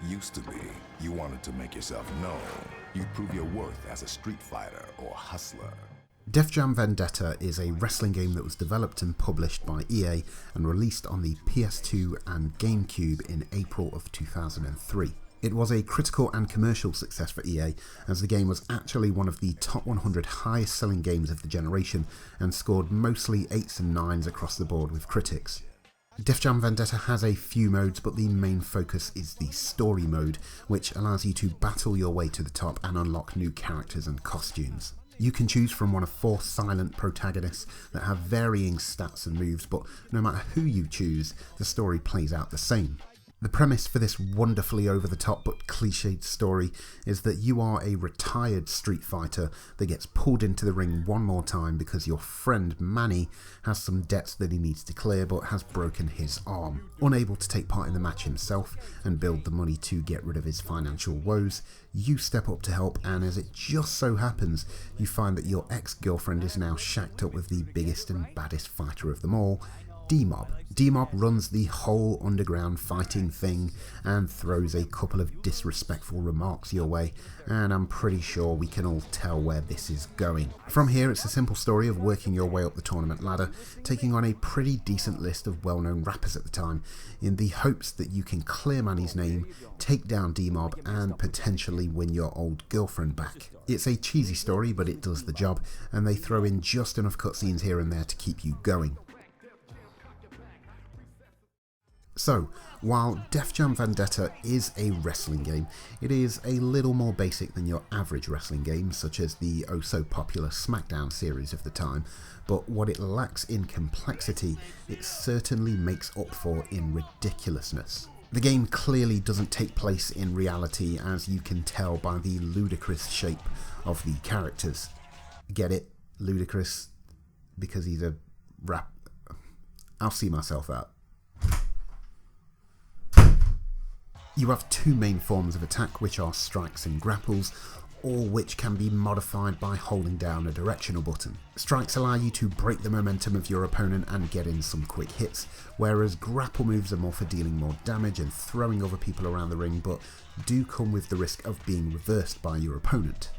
Used to be, you wanted to make yourself known. You'd prove your worth as a street fighter or hustler. Jam Vendetta is a wrestling game that was developed and published by EA and released on the PS2 and GameCube in April of 2003. It was a critical and commercial success for EA, as the game was actually one of the top 100 highest selling games of the generation and scored mostly 8s and 9s across the board with critics. Jam Vendetta has a few modes, but the main focus is the story mode, which allows you to battle your way to the top and unlock new characters and costumes. You can choose from one of 4 silent protagonists that have varying stats and moves, but no matter who you choose, the story plays out the same. The premise for this wonderfully over-the-top but cliched story is that you are a retired street fighter that gets pulled into the ring one more time because your friend Manny has some debts that he needs to clear but has broken his arm. Unable to take part in the match himself and build the money to get rid of his financial woes, you step up to help, and as it just so happens, you find that your ex-girlfriend is now shacked up with the biggest and baddest fighter of them all, D-Mob. D-Mob runs the whole underground fighting thing and throws a couple of disrespectful remarks your way, and I'm pretty sure we can all tell where this is going. From here, it's a simple story of working your way up the tournament ladder, taking on a pretty decent list of well-known rappers at the time, in the hopes that you can clear Manny's name, take down D-Mob, and potentially win your old girlfriend back. It's a cheesy story, but it does the job, and they throw in just enough cutscenes here and there to keep you going. So, while Jam Vendetta is a wrestling game, it is a little more basic than your average wrestling game, such as the oh-so-popular SmackDown series of the time, but what it lacks in complexity, it certainly makes up for in ridiculousness. The game clearly doesn't take place in reality, as you can tell by the ludicrous shape of the characters. Get it? Ludicrous? Because he's a rap... I'll see myself out. You have 2 main forms of attack, which are strikes and grapples, all which can be modified by holding down a directional button. Strikes allow you to break the momentum of your opponent and get in some quick hits, whereas grapple moves are more for dealing more damage and throwing other people around the ring, but do come with the risk of being reversed by your opponent.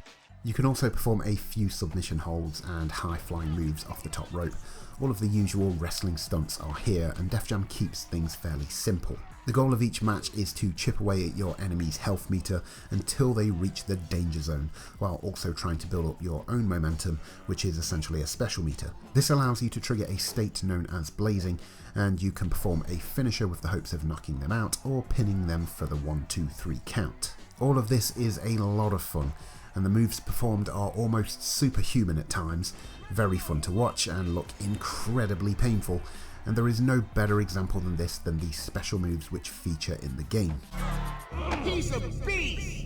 You can also perform a few submission holds and high-flying moves off the top rope. All of the usual wrestling stunts are here, and Def Jam keeps things fairly simple. The goal of each match is to chip away at your enemy's health meter until they reach the danger zone, while also trying to build up your own momentum, which is essentially a special meter. This allows you to trigger a state known as blazing, and you can perform a finisher with the hopes of knocking them out or pinning them for the 1, 2, 3 count. All of this is a lot of fun, and the moves performed are almost superhuman at times, very fun to watch and look incredibly painful, and there is no better example than this than the special moves which feature in the game. He's a beast!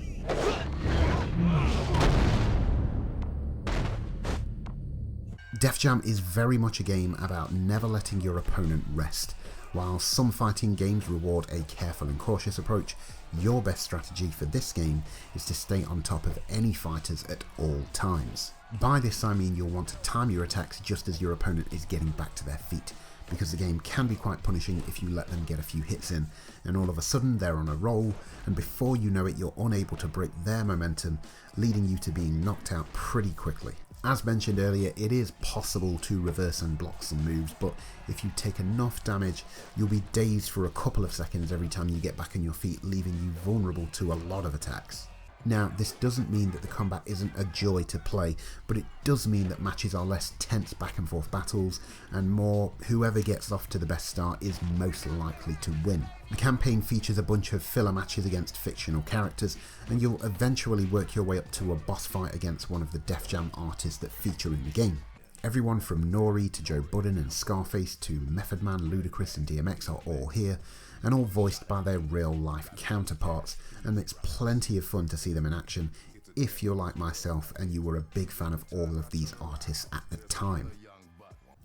Def Jam is very much a game about never letting your opponent rest. While some fighting games reward a careful and cautious approach, your best strategy for this game is to stay on top of any fighters at all times. By this I mean you'll want to time your attacks just as your opponent is getting back to their feet, because the game can be quite punishing if you let them get a few hits in, and all of a sudden they're on a roll, and before you know it you're unable to break their momentum, leading you to being knocked out pretty quickly. As mentioned earlier, it is possible to reverse and block some moves, but if you take enough damage, you'll be dazed for a couple of seconds every time you get back on your feet, leaving you vulnerable to a lot of attacks. Now, this doesn't mean that the combat isn't a joy to play, but it does mean that matches are less tense back and forth battles, and more whoever gets off to the best start is most likely to win. The campaign features a bunch of filler matches against fictional characters, and you'll eventually work your way up to a boss fight against one of the Def Jam artists that feature in the game. Everyone from Nori to Joe Budden and Scarface to Method Man, Ludacris and DMX are all here, and all voiced by their real-life counterparts, and it's plenty of fun to see them in action if you're like myself and you were a big fan of all of these artists at the time.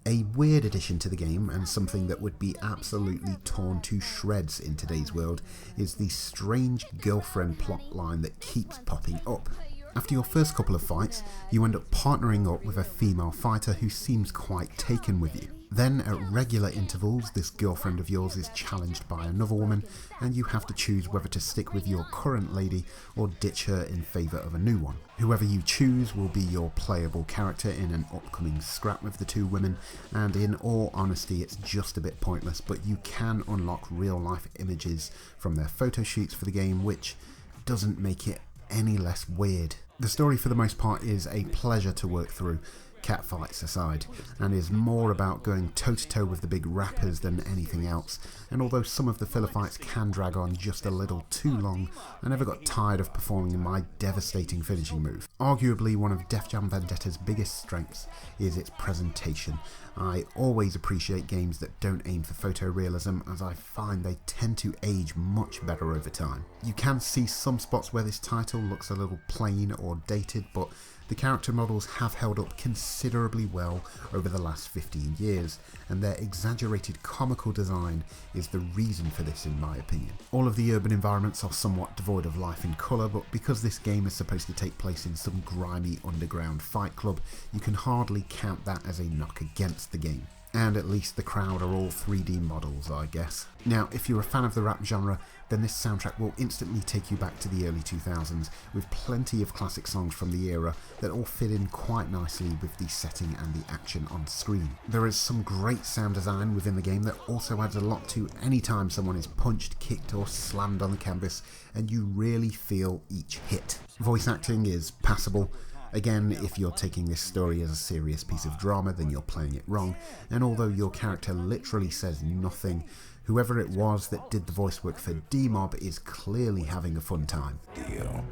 A weird addition to the game, and something that would be absolutely torn to shreds in today's world, is the strange girlfriend plotline that keeps popping up. After your first couple of fights, you end up partnering up with a female fighter who seems quite taken with you. Then, at regular intervals, this girlfriend of yours is challenged by another woman, and you have to choose whether to stick with your current lady or ditch her in favour of a new one. Whoever you choose will be your playable character in an upcoming scrap with the two women, and in all honesty it's just a bit pointless, but you can unlock real life images from their photo shoots for the game, which doesn't make it any less weird. The story for the most part is a pleasure to work through, catfights aside, and is more about going toe-to-toe with the big rappers than anything else, and although some of the filler fights can drag on just a little too long, I never got tired of performing my devastating finishing move. Arguably one of Def Jam Vendetta's biggest strengths is its presentation. I always appreciate games that don't aim for photorealism, as I find they tend to age much better over time. You can see some spots where this title looks a little plain or dated, but the character models have held up considerably well over the last 15 years, and their exaggerated comical design is the reason for this in my opinion. All of the urban environments are somewhat devoid of life and colour, but because this game is supposed to take place in some grimy underground fight club, you can hardly count that as a knock against the game. And at least the crowd are all 3D models, I guess. Now, if you're a fan of the rap genre, then this soundtrack will instantly take you back to the early 2000s, with plenty of classic songs from the era that all fit in quite nicely with the setting and the action on screen. There is some great sound design within the game that also adds a lot to any time someone is punched, kicked or slammed on the canvas, and you really feel each hit. Voice acting is passable. Again, if you're taking this story as a serious piece of drama, then you're playing it wrong, and although your character literally says nothing, whoever it was that did the voice work for D-Mob is clearly having a fun time. Deal.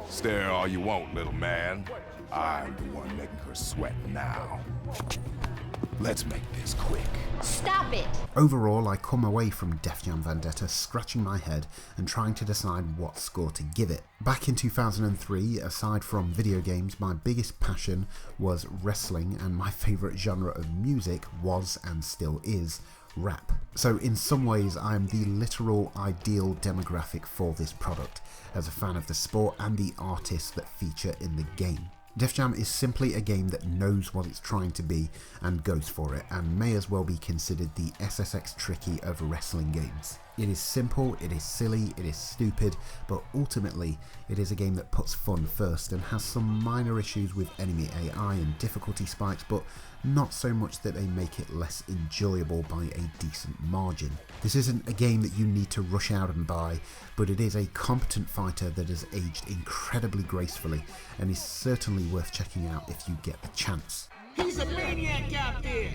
Stare all you want, little man. I'm the one making her sweat now. Let's make this quick. Stop it! Overall, I come away from Def Jam Vendetta scratching my head and trying to decide what score to give it. Back in 2003, aside from video games, my biggest passion was wrestling, and my favourite genre of music was, and still is, rap. So in some ways I am the literal ideal demographic for this product, as a fan of the sport and the artists that feature in the game. Def Jam is simply a game that knows what it's trying to be and goes for it, and may as well be considered the SSX Tricky of wrestling games. It is simple, it is silly, it is stupid, but ultimately it is a game that puts fun first and has some minor issues with enemy AI and difficulty spikes, but not so much that they make it less enjoyable by a decent margin. This isn't a game that you need to rush out and buy, but it is a competent fighter that has aged incredibly gracefully and is certainly worth checking out if you get the chance. He's a maniac out there!